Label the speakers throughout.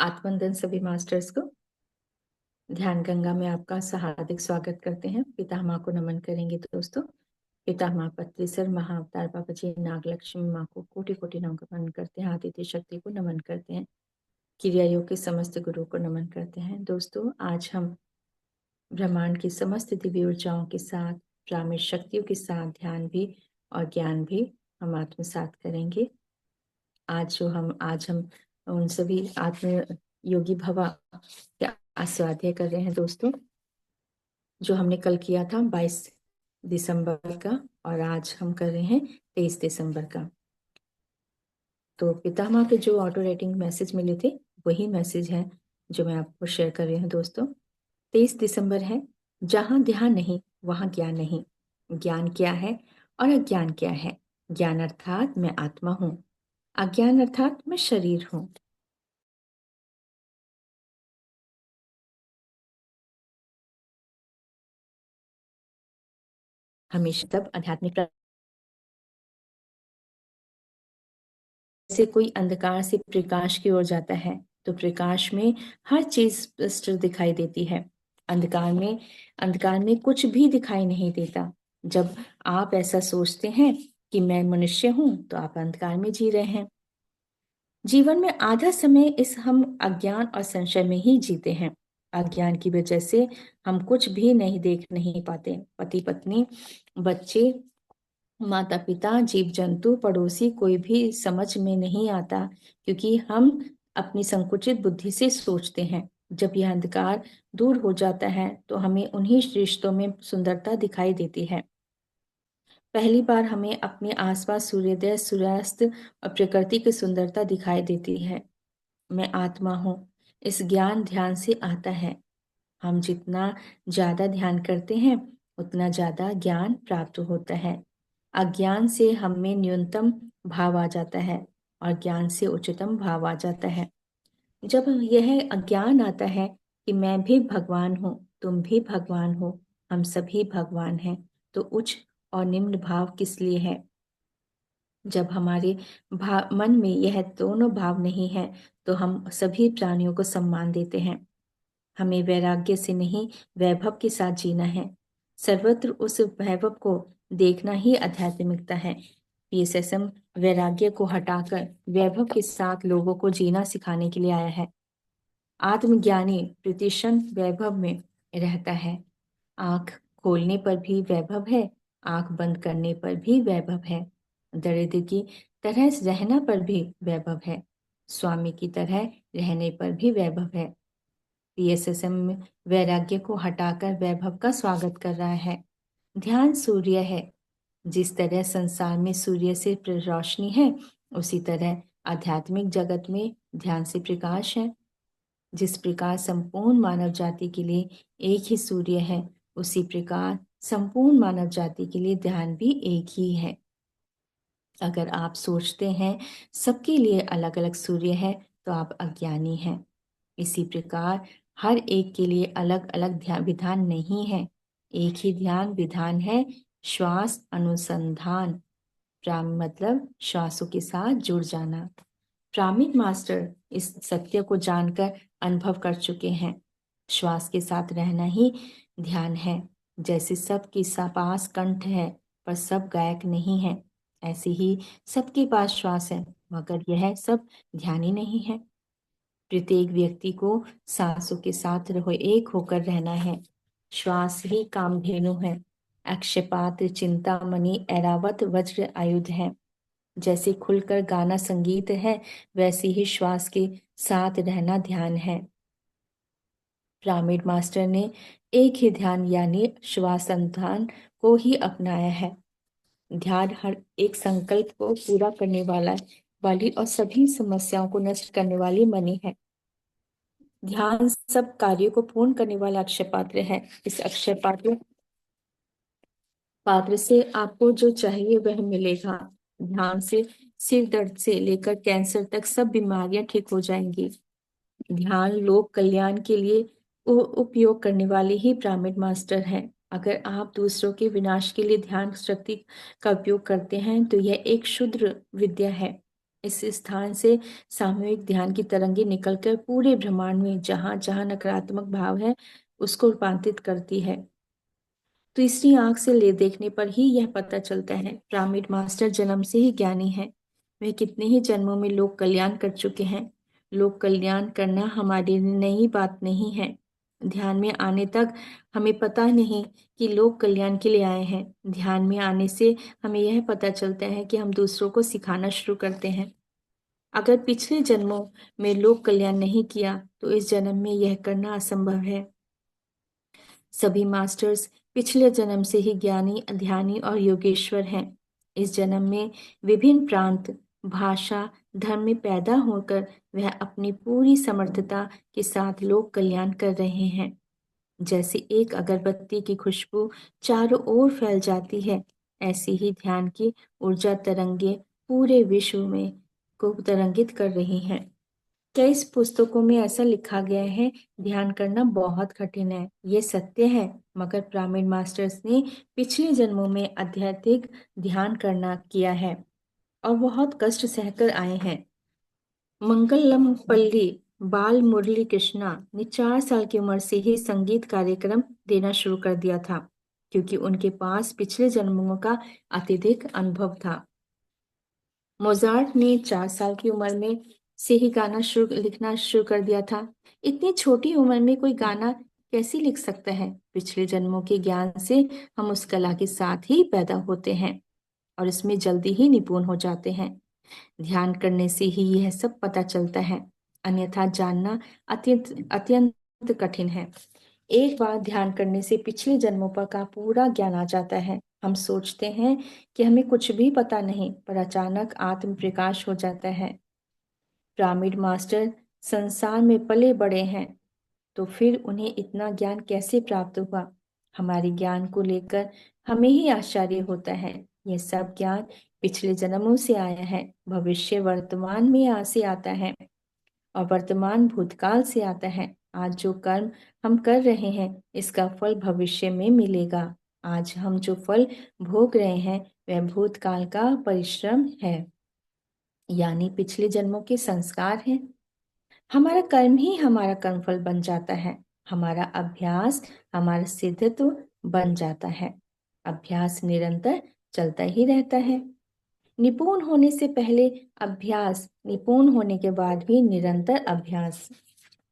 Speaker 1: आत्मवंदन सभी मास्टर्स को। ध्यान गंगा में आपका हार्दिक स्वागत करते हैं। पितामह को नमन करेंगे दोस्तों। पितामह पत्रीसर महाअवतार बाबा जी नागलक्ष्मी माँ को कोटि कोटि नमन करते हैं। आदित्य शक्ति को नमन करते हैं। क्रिया योग के समस्त गुरु को नमन करते हैं। दोस्तों, आज हम ब्रह्मांड की समस्त दिव्य ऊर्जाओं के साथ, ब्राह्मण शक्तियों के साथ ध्यान भी और ज्ञान भी हम आत्मसात करेंगे। आज हम उन सभी आत्म योगी भवा का आस्वाध्याय कर रहे हैं दोस्तों, जो हमने कल किया था 22 दिसंबर का, और आज हम कर रहे हैं 23 दिसंबर का। तो पितामह के जो ऑटो राइटिंग मैसेज मिले थे वही मैसेज है जो मैं आपको शेयर कर रही हूँ दोस्तों। 23 दिसंबर है। जहाँ ध्यान नहीं वहाँ ज्ञान नहीं। ज्ञान क्या है और अज्ञान क्या है? ज्ञान अर्थात मैं आत्मा हूँ, अज्ञान अर्थात मैं शरीर हूँ। हमेशा तब आध्यात्मिक से कोई अंधकार से प्रकाश की ओर जाता है तो प्रकाश में हर चीज स्पष्ट दिखाई देती है। अंधकार में कुछ भी दिखाई नहीं देता। जब आप ऐसा सोचते हैं कि मैं मनुष्य हूं तो आप अंधकार में जी रहे हैं। जीवन में आधा समय इस हम अज्ञान और संशय में ही जीते हैं। अज्ञान की वजह से हम कुछ भी नहीं देख नहीं पाते। पति पत्नी, बच्चे, माता पिता, जीव जंतु, पड़ोसी, कोई भी समझ में नहीं आता, क्योंकि हम अपनी संकुचित बुद्धि से सोचते हैं। जब यह अंधकार दूर हो जाता है तो हमें उन्हीं रिश्तों में सुंदरता दिखाई देती है। पहली बार हमें अपने आसपास सूर्योदय, सूर्यास्त और प्रकृति की सुंदरता दिखाई देती है। मैं आत्मा हूँ, इस ज्ञान ध्यान से आता है। हम जितना ज्यादा ध्यान करते हैं उतना ज्यादा ज्ञान प्राप्त होता है। अज्ञान से हम में न्यूनतम भाव आ जाता है और ज्ञान से उच्चतम भाव आ जाता है। जब यह अज्ञान आता है कि मैं भी भगवान हूँ, तुम भी भगवान हो, हम सभी भगवान हैं, तो उच्च और निम्न भाव किस लिए है? जब हमारे मन में यह दोनों भाव नहीं है तो हम सभी प्राणियों को सम्मान देते हैं। हमें वैराग्य से नहीं, वैभव के साथ जीना है। सर्वत्र उस वैभव को देखना ही आध्यात्मिकता है। पीएसएसएम वैराग्य को हटाकर वैभव के साथ लोगों को जीना सिखाने के लिए आया है। आत्मज्ञानी प्रतिक्षण वैभव में रहता है। आंख खोलने पर भी वैभव है, आंख बंद करने पर भी वैभव है। दरिद्र की तरह रहना पर भी वैभव है, स्वामी की तरह रहने पर भी वैभव है। पीएसएसएम में वैराग्य को हटाकर वैभव का स्वागत कर रहा है। ध्यान सूर्य है। जिस तरह संसार में सूर्य से रोशनी है, उसी तरह आध्यात्मिक जगत में ध्यान से प्रकाश है। जिस प्रकार संपूर्ण मानव जाति के लिए एक ही सूर्य है, उसी प्रकार संपूर्ण मानव जाति के लिए ध्यान भी एक ही है। अगर आप सोचते हैं सबके लिए अलग अलग सूर्य है तो आप अज्ञानी हैं। इसी प्रकार हर एक के लिए अलग अलग ध्यान विधान नहीं है, एक ही ध्यान विधान है। श्वास अनुसंधान, प्राण मतलब श्वासों के साथ जुड़ जाना। प्रामिक मास्टर इस सत्य को जानकर अनुभव कर चुके हैं। श्वास के साथ रहना ही ध्यान है। जैसे सबके पास कंठ है पर सब गायक नहीं है, ऐसे ही सबके पास श्वास है मगर यह सब ध्यान ही नहीं है। प्रत्येक व्यक्ति को सांसों के साथ एक होकर रहना है। श्वास ही कामधेनु है। अक्षपात्र, चिंतामणि, ऐरावत वज्र आयुध है। जैसे खुलकर गाना संगीत है, वैसे ही श्वास के साथ रहना ध्यान है। पिरामिड मास्टर ने एक ही ध्यान यानी श्वासंधान को ही अपनाया है। ध्यान हर एक संकल्प को पूरा करने वाली और सभी समस्याओं को नष्ट करने वाली मणि है। ध्यान सब कार्यों को पूर्ण करने वाला अक्षय पात्र है। इस अक्षय पात्र से आपको जो चाहिए वह मिलेगा। ध्यान से सिर दर्द से लेकर कैंसर तक सब बीमारियां ठीक हो जाएंगी। ध्यान लोक कल्याण के लिए उपयोग करने वाले ही पिरामिड मास्टर हैं। अगर आप दूसरों के विनाश के लिए ध्यान शक्ति का उपयोग करते हैं तो यह एक क्षुद्र विद्या है। इस स्थान से सामूहिक ध्यान की तरंगे निकलकर पूरे ब्रह्मांड में जहां जहां नकारात्मक भाव है उसको रूपांतरित करती है। तीसरी आंख से ले देखने पर ही यह पता चलता है, पिरामिड मास्टर जन्म से ही ज्ञानी है। वह कितने ही जन्मों में लोक कल्याण कर चुके हैं। लोक कल्याण करना हमारे लिए नई बात नहीं है। ध्यान में आने तक हमें पता नहीं कि लोक कल्याण के लिए आए हैं। ध्यान में आने से हमें यह पता चलता है कि हम दूसरों को सिखाना शुरू करते हैं। अगर पिछले जन्मों में लोक कल्याण नहीं किया तो इस जन्म में यह करना असंभव है। सभी मास्टर्स पिछले जन्म से ही ज्ञानी, ध्यानी और योगेश्वर हैं। इस जन्म में विभिन्न प्रांत, भाषा, धर्म में पैदा होकर वह अपनी पूरी समर्थता के साथ लोक कल्याण कर रहे हैं। जैसे एक अगरबत्ती की खुशबू चारों ओर फैल जाती है, ऐसी ही ध्यान की ऊर्जा तरंगे पूरे विश्व में को तरंगित कर रही हैं। कई पुस्तकों में ऐसा लिखा गया है, ध्यान करना बहुत कठिन है। ये सत्य है, मगर पिरामिड मास्टर्स ने पिछले जन्मों में आध्यात्मिक ध्यान करना किया है और बहुत कष्ट सहकर आए हैं। मंगलम पल्ली बाल मुरली कृष्णा ने 4 साल की उम्र से ही संगीत कार्यक्रम देना शुरू कर दिया था, क्योंकि उनके पास पिछले जन्मों का अत्यधिक अनुभव था। मोजार्ट ने 4 साल की उम्र में से ही लिखना शुरू कर दिया था। इतनी छोटी उम्र में कोई गाना कैसे लिख सकता है? पिछले जन्मों के ज्ञान से हम उस कला के साथ ही पैदा होते हैं और इसमें जल्दी ही निपुण हो जाते हैं। ध्यान करने से ही यह सब पता चलता है, अन्यथा जानना अत्यंत अत्यंत कठिन है। एक बार ध्यान करने से पिछले जन्मों पर का पूरा ज्ञान आ जाता है। हम सोचते हैं कि हमें कुछ भी पता नहीं, पर अचानक आत्म प्रकाश हो जाता है। पिरामिड मास्टर संसार में पले बड़े हैं, तो फिर उन्हें इतना ज्ञान कैसे प्राप्त हुआ? हमारे ज्ञान को लेकर हमें ही आश्चर्य होता है। यह सब ज्ञान पिछले जन्मों से आया है, भविष्य वर्तमान में से आता है और वर्तमान भूतकाल से आता है। आज जो कर्म हम कर रहे हैं इसका फल भविष्य में मिलेगा। आज हम जो फल भोग रहे हैं वह भूतकाल का परिश्रम है, यानी पिछले जन्मों के संस्कार हैं। हमारा कर्म ही हमारा कर्मफल बन जाता है। हमारा अभ्यास हमारा सिद्धत्व बन जाता है। अभ्यास निरंतर चलता ही रहता है। निपुण होने से पहले अभ्यास, निपुण होने के बाद भी निरंतर अभ्यास।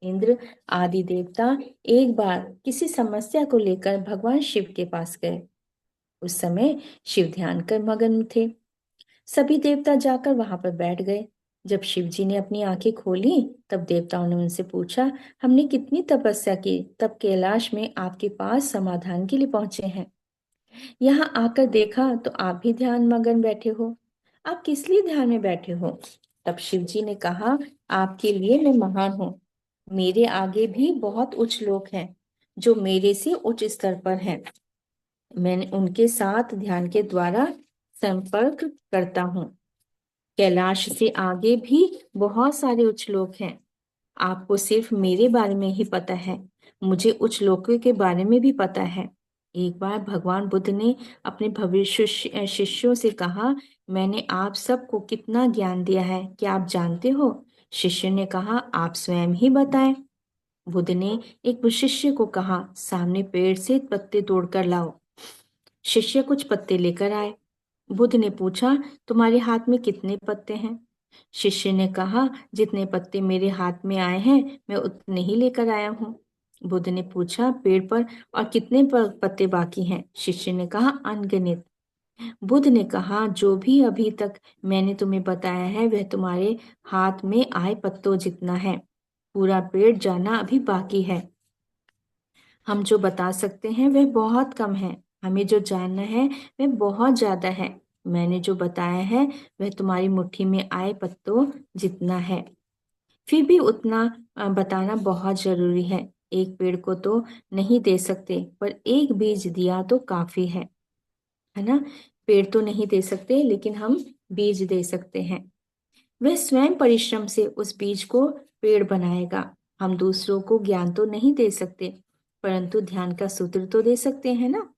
Speaker 1: इंद्र आदि देवता एक बार किसी समस्या को लेकर भगवान शिव के पास गए। उस समय शिव ध्यान कर मगन थे। सभी देवता जाकर वहां पर बैठ गए। जब शिव जी ने अपनी आंखें खोली तब देवताओं ने उनसे पूछा, हमने कितनी तपस्या की, तब कैलाश में आपके पास समाधान के लिए पहुंचे हैं। यहाँ आकर देखा तो आप भी ध्यान मगन बैठे हो। आप किस लिए ध्यान में बैठे हो? तब शिव जी ने कहा, आपके लिए मैं महान हूँ। मेरे आगे भी बहुत उच्च लोग हैं जो मेरे से उच्च स्तर पर हैं। मैं उनके साथ ध्यान के द्वारा संपर्क करता हूँ। कैलाश से आगे भी बहुत सारे उच्च लोक हैं। आपको सिर्फ मेरे बारे में ही पता है, मुझे उच्च लोकों के बारे में भी पता है। एक बार भगवान बुद्ध ने अपने भविष्य शिष्यों से कहा, मैंने आप सबको कितना ज्ञान दिया है, क्या आप जानते हो? शिष्य ने कहा, आप स्वयं ही बताएं। बुद्ध ने एक शिष्य को कहा, सामने पेड़ से पत्ते तोड़कर लाओ। शिष्य कुछ पत्ते लेकर आए। बुद्ध ने पूछा, तुम्हारे हाथ में कितने पत्ते हैं? शिष्य ने कहा, जितने पत्ते मेरे हाथ में आए हैं मैं उतने ही लेकर आया हूँ। बुद्ध ने पूछा, पेड़ पर और कितने पत्ते बाकी हैं? शिष्य ने कहा, अनगिनत। बुद्ध ने कहा, जो भी अभी तक मैंने तुम्हें बताया है वह तुम्हारे हाथ में आए पत्तों जितना है। पूरा पेड़ जाना अभी बाकी है। हम जो बता सकते हैं वह बहुत कम है, हमें जो जानना है वह बहुत ज्यादा है। मैंने जो बताया है वह तुम्हारी मुट्ठी में आए पत्तों जितना है। फिर भी उतना बताना बहुत जरूरी है। एक पेड़ को तो नहीं दे सकते, पर एक बीज दिया तो काफी है ना? पेड़ तो नहीं दे सकते, लेकिन हम बीज दे सकते हैं। वह स्वयं परिश्रम से उस बीज को पेड़ बनाएगा। हम दूसरों को ज्ञान तो नहीं दे सकते, परंतु ध्यान का सूत्र तो दे सकते हैं ना।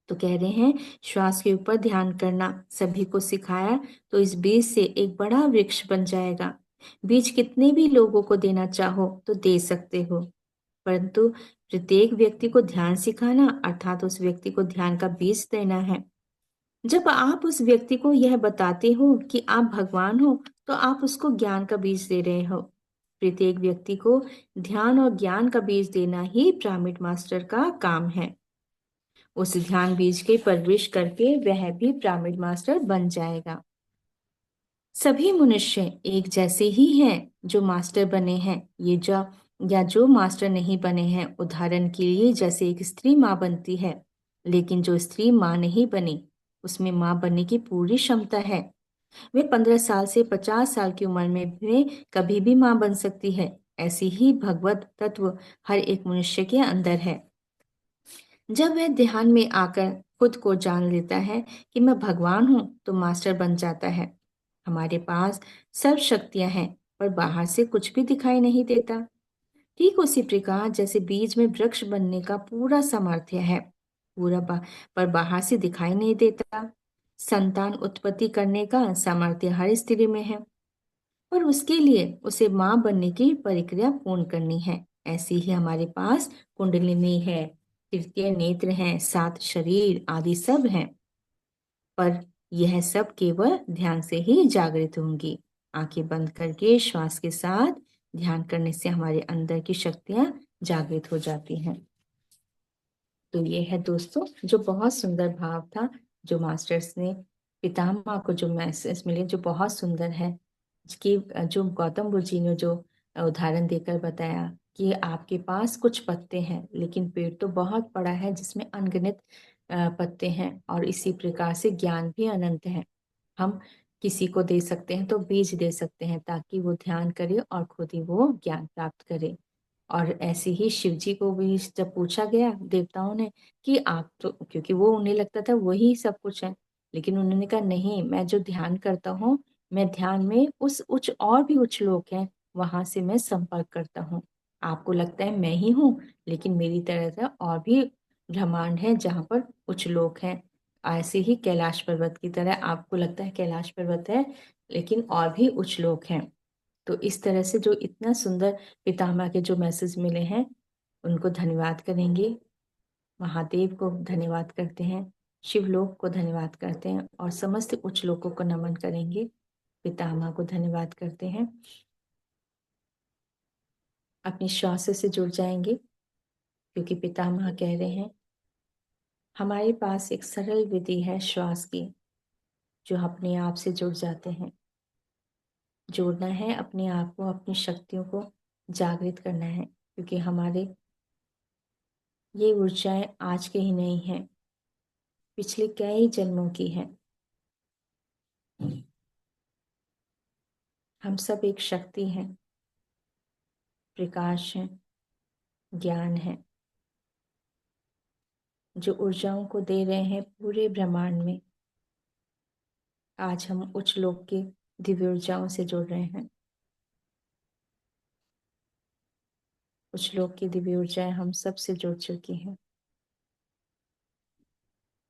Speaker 1: तो कह रहे हैं श्वास के ऊपर ध्यान करना सभी को सिखाया तो इस बीज से एक बड़ा वृक्ष बन जाएगा। बीज कितने भी लोगों को देना चाहो तो दे सकते हो, परंतु प्रत्येक व्यक्ति को ध्यान सिखाना अर्थात उस व्यक्ति को ध्यान का बीज देना है। जब आप उस व्यक्ति को यह बताते हो कि आप भगवान हो तो आप उसको ज्ञान का बीज दे रहे हो। प्रत्येक व्यक्ति को ध्यान और ज्ञान का बीज देना ही पिरामिड मास्टर का काम है। उस ध्यान बीज की परवरिश करके वह भी पिरामिड मास्टर बन जाएगा। सभी मनुष्य एक जैसे ही हैं जो मास्टर बने हैं ये जो या जो मास्टर नहीं बने हैं। उदाहरण के लिए जैसे एक स्त्री माँ बनती है, लेकिन जो स्त्री माँ नहीं बनी उसमें माँ बनने की पूरी क्षमता है। वे 15 साल से 50 साल की उम्र में भी कभी भी माँ बन सकती है। ऐसी ही भगवत तत्व हर एक मनुष्य के अंदर है। जब वह ध्यान में आकर खुद को जान लेता है कि मैं भगवान हूँ तो मास्टर बन जाता है। हमारे पास सर्व शक्तियां हैं पर बाहर से कुछ भी दिखाई नहीं देता। ठीक उसी प्रकार जैसे बीज में वृक्ष बनने का पूरा सामर्थ्य है, पर बाहर से दिखाई नहीं देता। संतान उत्पत्ति करने का सामर्थ्य हर स्त्री में है, पर उसके लिए उसे माँ बनने की प्रक्रिया पूर्ण करनी है। ऐसे ही हमारे पास कुंडलिनी है, तृतीय नेत्र हैं, 7 शरीर आदि सब हैं, पर यह सब केवल ध्यान से ही जागृत होंगी। आंखें बंद करके श्वास के साथ ध्यान करने से हमारे अंदर की शक्तियां जागृत हो जाती हैं। तो ये है दोस्तों जो बहुत सुंदर भाव था, जो मास्टर्स ने पितामह को जो मैसेज मिले जो बहुत सुंदर है, कि जो गौतम बुद्ध जी ने जो उदाहरण देकर बताया कि आपके पास कुछ पत्ते हैं लेकिन पेड़ तो बहुत बड़ा है जिसमें अनगिनत पत्ते हैं, और इसी प्रकार से ज्ञान भी अनंत है। हम किसी को दे सकते हैं तो बीज दे सकते हैं ताकि वो ध्यान करे और खुद ही वो ज्ञान प्राप्त करे। और ऐसे ही शिव जी को भी जब पूछा गया देवताओं ने कि आप तो, क्योंकि वो उन्हें लगता था वही सब कुछ है, लेकिन उन्होंने कहा नहीं, मैं जो ध्यान करता हूँ, मैं ध्यान में उस उच्च और भी उच्च लोक हैं वहां से मैं संपर्क करता हूँ। आपको लगता है मैं ही हूँ, लेकिन मेरी तरह से और भी ब्रह्मांड है जहाँ पर उच्च लोक हैं। ऐसे ही कैलाश पर्वत की तरह आपको लगता है कैलाश पर्वत है, लेकिन और भी उच्च लोक हैं। तो इस तरह से जो इतना सुंदर पितामह के जो मैसेज मिले हैं उनको धन्यवाद करेंगे। महादेव को धन्यवाद करते हैं, शिवलोक को धन्यवाद करते हैं और समस्त उच्च लोकों को नमन करेंगे। पितामह को धन्यवाद करते हैं। अपनी श्वास से जुड़ जाएंगे क्योंकि पितामह कह रहे हैं हमारे पास एक सरल विधि है श्वास की, जो अपने आप से जुड़ जाते हैं। जोड़ना है अपने आप को, अपनी शक्तियों को जागृत करना है, क्योंकि हमारे ये ऊर्जाएं आज के ही नहीं हैं, पिछले कई जन्मों की हैं। हम सब एक शक्ति हैं, प्रकाश है, ज्ञान है, जो ऊर्जाओं को दे रहे हैं पूरे ब्रह्मांड में। आज हम उच्च लोक की दिव्य ऊर्जाओं से जुड़ रहे हैं। उच्च लोक की दिव्य ऊर्जाएं हम सब से जुड़ चुकी हैं,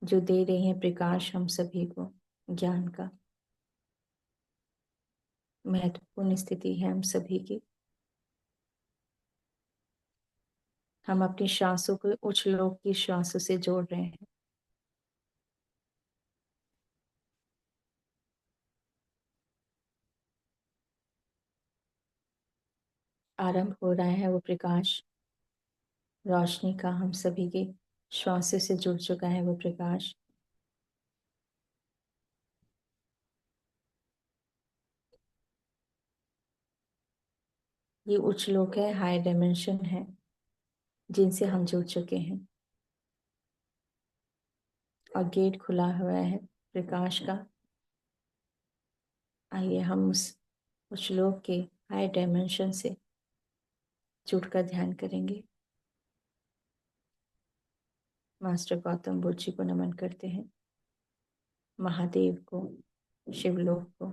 Speaker 1: जो दे रहे हैं प्रकाश हम सभी को, ज्ञान का। महत्वपूर्ण स्थिति है हम सभी की। हम अपनी श्वासों को उच्च लोक की श्वासों से जोड़ रहे हैं। आरंभ हो रहा है वो प्रकाश, रोशनी का। हम सभी के श्वासों से जुड़ चुका है वो प्रकाश। ये उच्च लोक है, हाई डायमेंशन है, जिनसे हम जुड़ चुके हैं। और गेट खुला हुआ है प्रकाश का। आइए हम उस श्लोक के हाई डायमेंशन से जुड़कर ध्यान करेंगे। मास्टर गौतम बुद्ध जी को नमन करते हैं, महादेव को, शिवलोक को,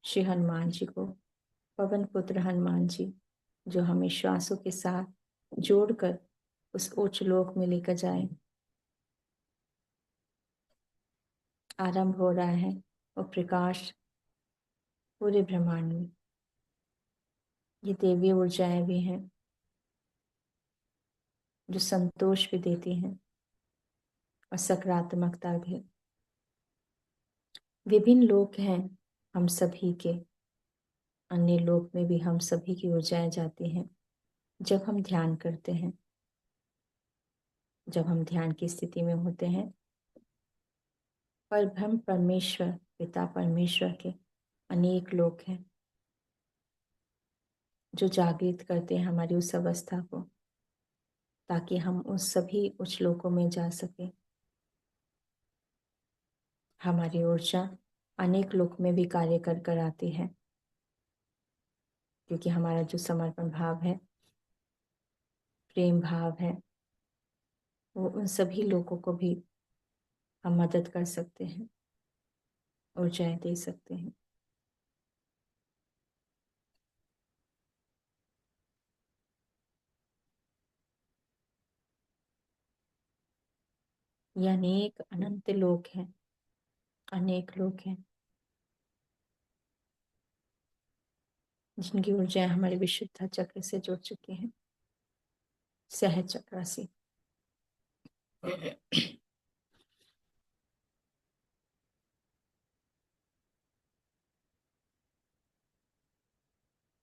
Speaker 1: श्री हनुमान जी को, पवन पुत्र हनुमान जी, जो हमें श्वासों के साथ जोड़कर उस उच्च लोक में लेकर जाए। आरंभ हो रहा है वो प्रकाश पूरे ब्रह्मांड में। ये दैवीय ऊर्जाएं भी हैं जो संतोष भी देती हैं और सकारात्मकता भी। विभिन्न लोक हैं हम सभी के, अन्य लोक में भी हम सभी की ऊर्जाएं जाती हैं जब हम ध्यान करते हैं। जब हम ध्यान की स्थिति में होते हैं, पर ब्रह्म परमेश्वर, पिता परमेश्वर के अनेक लोक हैं जो जागृत करते हैं हमारी उस अवस्था को, ताकि हम उस सभी उच्च लोकों में जा सकें। हमारी ऊर्जा अनेक लोक में भी कार्य कर कर आती है, क्योंकि हमारा जो समर्पण भाव है, प्रेम भाव है, वो उन सभी लोगों को भी हम मदद कर सकते हैं, ऊर्जाएं दे सकते हैं। ये अनेक अनंत लोक हैं, अनेक लोक हैं जिनकी ऊर्जाएं हमारे विशुद्ध चक्र से जुड़ चुकी हैं, सहज चक्र से।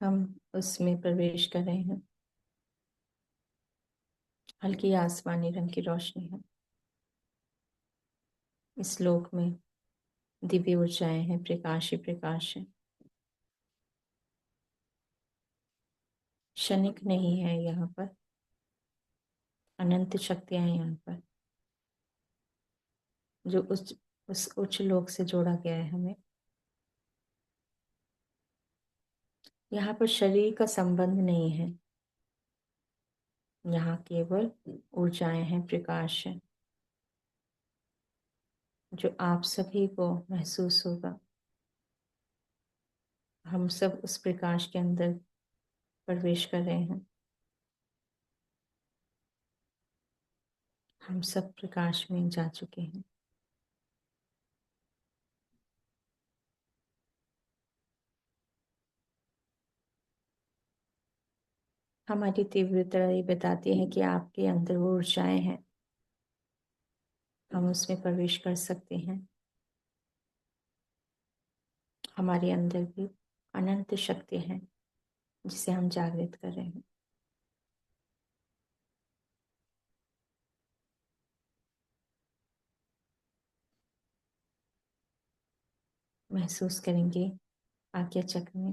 Speaker 1: हम उसमें प्रवेश कर रहे हैं। हल्की आसमानी रंग की रोशनी है। इस लोक में दिव्य ऊर्जाएं हैं, प्रकाश ही प्रकाश है। क्षणिक नहीं है यहाँ पर, अनंत शक्तियां हैं यहाँ पर, जो उस उच्च लोक से जोड़ा गया है हमें। यहाँ पर शरीर का संबंध नहीं है, यहाँ केवल ऊर्जाएं हैं, प्रकाश है, जो आप सभी को महसूस होगा। हम सब उस प्रकाश के अंदर प्रवेश कर रहे हैं। हम सब प्रकाश में जा चुके हैं। हमारी तीव्रता ये बताती है कि आपके अंदर वो ऊर्जाएं हैं, हम उसमें प्रवेश कर सकते हैं। हमारे अंदर भी अनंत शक्ति है जिसे हम जागृत कर रहे हैं। महसूस करेंगे आज्ञा चक्र में।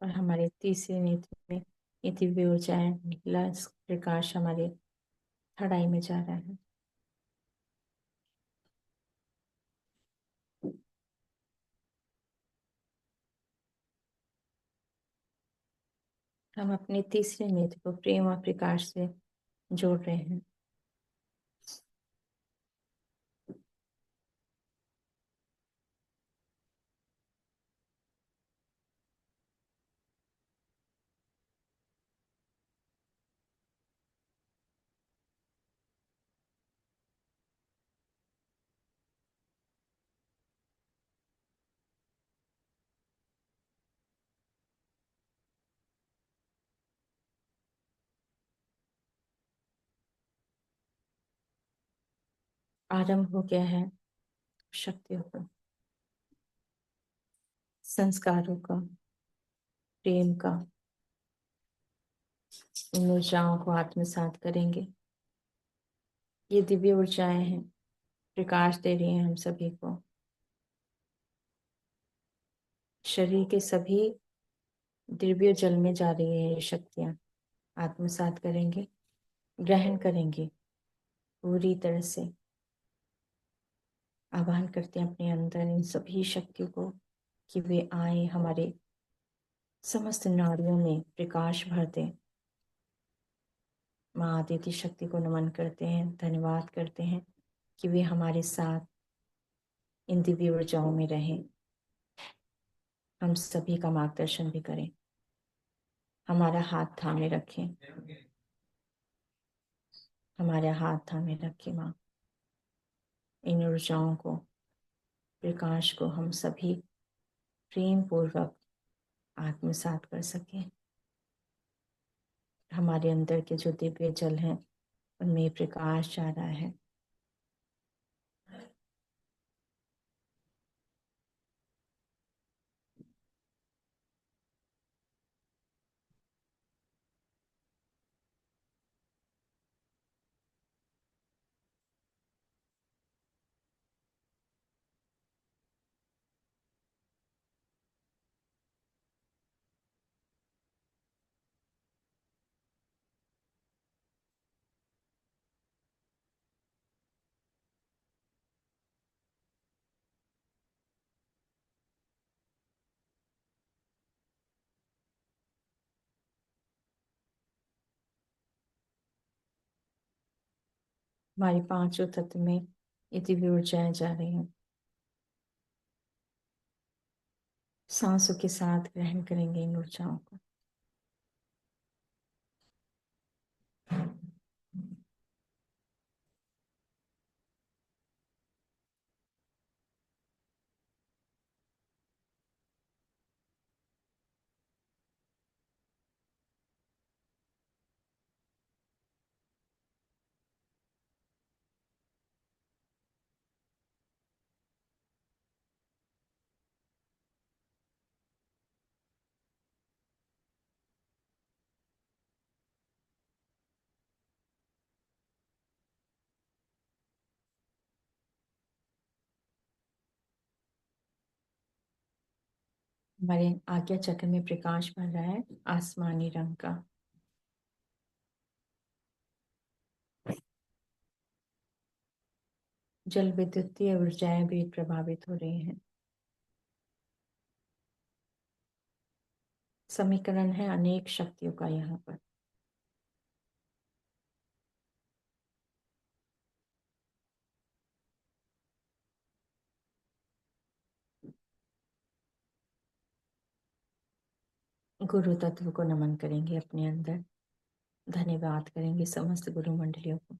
Speaker 1: और हमारे तीसरे नेत्र में ये दिव्य ऊर्जाएं, नीला प्रकाश हमारे थड़ाई में जा रहा है। हम अपने तीसरे नेत्र को प्रेम और प्रकाश से जोड़ रहे हैं। आरंभ हो गया है शक्तियों का, संस्कारों का, प्रेम का। इन ऊर्जाओं को आत्मसात करेंगे। ये दिव्य ऊर्जाएं हैं, प्रकाश दे रही हैं हम सभी को। शरीर के सभी दिव्य जल में जा रही है ये शक्तियां। आत्मसात करेंगे, ग्रहण करेंगे पूरी तरह से। आह्वान करते हैं अपने अंदर इन सभी शक्तियों को कि वे आए, हमारे समस्त नाड़ियों में प्रकाश भर दें। माँ आदित्य शक्ति को नमन करते हैं, धन्यवाद करते हैं कि वे हमारे साथ इन दिव्य ऊर्जाओं में रहें। हम सभी का मार्गदर्शन भी करें, हमारा हाथ थामे रखें, हमारे हाथ थामे रखें माँ। इन ऊर्जाओं को, प्रकाश को हम सभी प्रेम पूर्वक आत्मसात कर सकें। हमारे अंदर के जो दिव्य जल हैं उनमें प्रकाश जा रहा है। हमारी पांचों तत्व में ये दिव्य ऊर्जाएं जा रही हैं। सांसों के साथ ग्रहण करेंगे इन ऊर्जाओं को। हमारे आज्ञा चक्र में प्रकाश बन रहा है आसमानी रंग का। जल विद्युतीय ऊर्जाएं भी प्रभावित हो रही हैं। समीकरण है अनेक शक्तियों का यहाँ पर। गुरु तत्व को नमन करेंगे अपने अंदर। धन्यवाद करेंगे समस्त गुरु मंडलियों को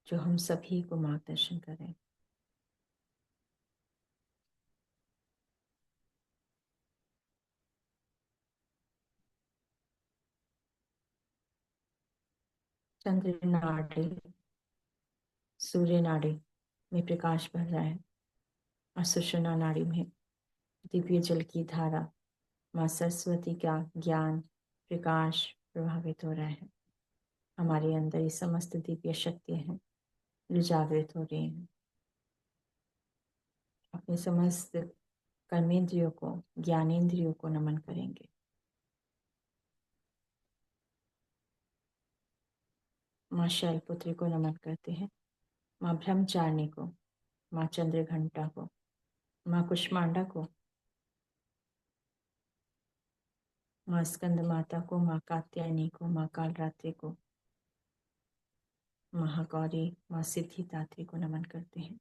Speaker 1: जो हम सभी को मार्गदर्शन करें। चंद्र नाड़ी, सूर्य नाड़ी में प्रकाश भर रहा है और सुषुम्ना नाड़ी में दिव्य जल की धारा, माँ सरस्वती का ज्ञान प्रकाश प्रभावित हो रहा है। हमारे अंदर ये समस्त दिव्य शक्तियाँ हैं जो जागृत हो रही हैं। अपने समस्त कर्मेंद्रियों को, ज्ञानेंद्रियों को नमन करेंगे। माँ शैलपुत्री को नमन करते हैं, माँ ब्रह्मचारिणी को, माँ चंद्रघंटा को, माँ कुष्मांडा को, माँ स्कंद माता को, माँ कात्यायनी को, माँ कालरात्रि को, महागौरी, माँ सिद्धिदात्री को नमन करते हैं।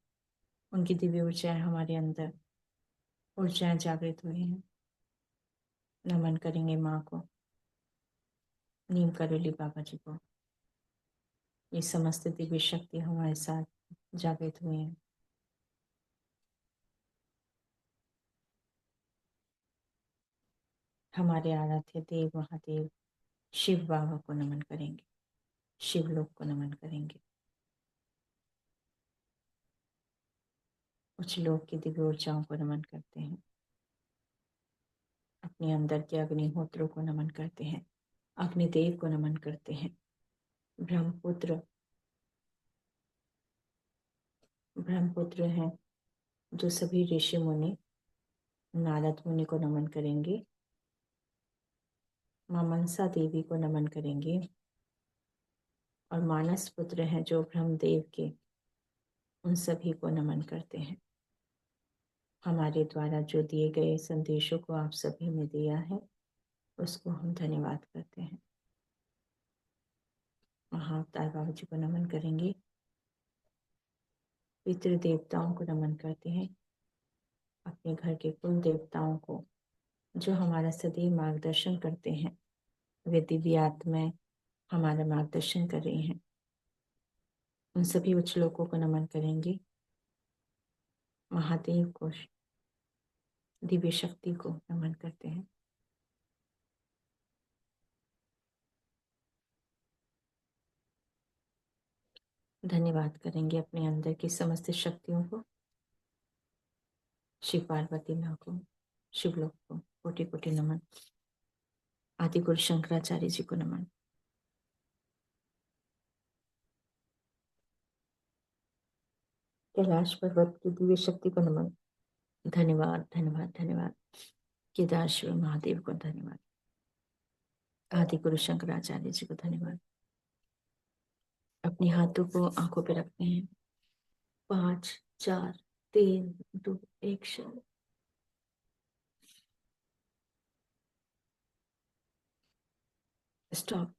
Speaker 1: उनकी दिव्य ऊर्जाएं हमारे अंदर ऊर्जाएं जागृत हुई हैं। नमन करेंगे माँ को, नीम करोली बाबा जी को। ये समस्त दिव्य शक्ति हमारे साथ जागृत हुए हैं। हमारे आराध्य देव महादेव शिव बाबा को नमन करेंगे, शिवलोक को नमन करेंगे। उच्च लोक की दिव्य ऊर्जाओं को नमन करते हैं। अपने अंदर के अग्निहोत्रों को नमन करते हैं, अग्निदेव को नमन करते हैं। ब्रह्मपुत्र, ब्रह्मपुत्र हैं जो सभी ऋषि मुनि, नारद मुनि को नमन करेंगे। माँ मनसा देवी को नमन करेंगे। और मानस पुत्र हैं जो ब्रह्मदेव के, उन सभी को नमन करते हैं। हमारे द्वारा जो दिए गए संदेशों को आप सभी ने दिया है उसको हम धन्यवाद करते हैं। महाअवतार बाबा जी को नमन करेंगे। पितृ देवताओं को नमन करते हैं। अपने घर के कुल देवताओं को, जो हमारा सदैव मार्गदर्शन करते हैं, वे दिव्य आत्माएं हमारा मार्गदर्शन कर रही हैं, उन सभी उच्च लोगों को नमन करेंगे। महादेव को, दिव्य शक्ति को नमन करते हैं। धन्यवाद करेंगे अपने अंदर की समस्त शक्तियों को, शिव पार्वती माँ को, शिवलोक को कोटि कोटि नमन। आदि गुरु शंकराचार्य जी को नमन। कैलाश पर्वत की दिव्य शक्ति को नमन। धन्यवाद धन्यवाद धन्यवाद। केदारेश्वर महादेव को धन्यवाद। आदि गुरु शंकराचार्य जी को धन्यवाद। अपने हाथों को आंखों पे रखते हैं। 5 4 3 2 1 शून्य। स्टॉप।